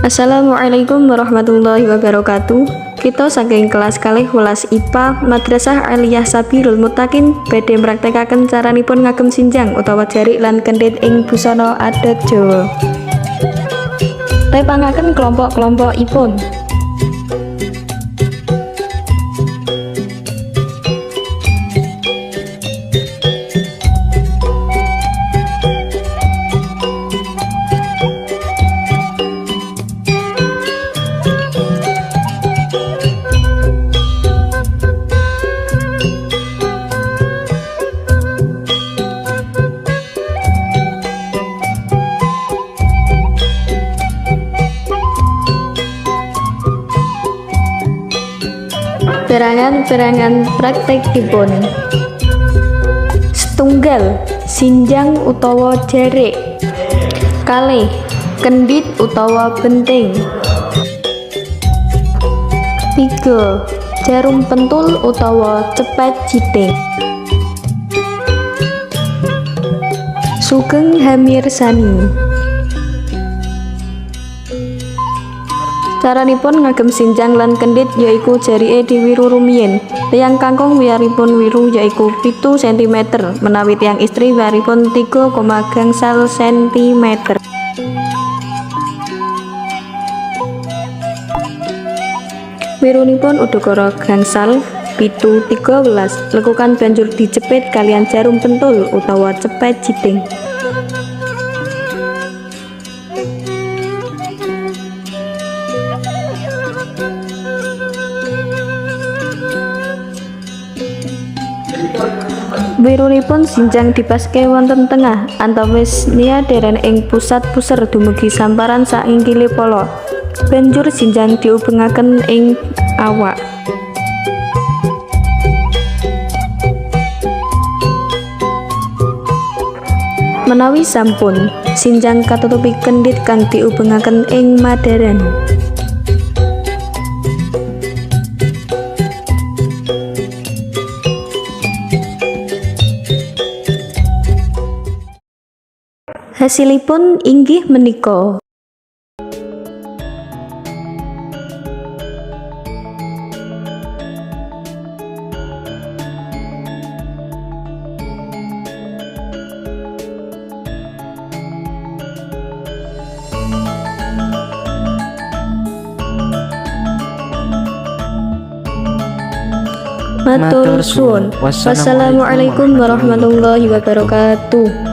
Assalamualaikum warahmatullahi wabarakatuh. Kita saking kelas kalih welas IPA Madrasah Aliyah Sabilul Muttaqin badhe mraktekaken caranipun ngagem sinjang utawa jarik lan kendhit ing busana adat Jawa. Tepangaken kelompok-kelompokipun. Perangan-perangan praktekipun. Setunggal sinjang utawa jarik. Kalih kendhit utawa benting. 3 jarum pentul utawa cepet jiting. Sugeng hamirsani. Caranipun ngagem sinjang lan kendhit yaiku jarike diwiru rumiyin. Tiyang kangkung wiyaripun wiru yaiku 7 cm menawi tiyang istri wiyaripun 3,0 cm. Wirunipun udakara gangsal pitu 13. Lekukan banjur dijepit kalian jarum pentul utawa cepet jiting. Wirunipun sinjang dipaske wonten tengah antawis niaderen ing pusat puser dumugi samparan sainggile pala. Banjur sinjang diubengaken ing awak. Menawi sampun, sinjang katutupi kendhit kang diubengaken ing madharan. Hasilipun inggih menika. Matur suwun. Wassalamualaikum warahmatullahi wabarakatuh.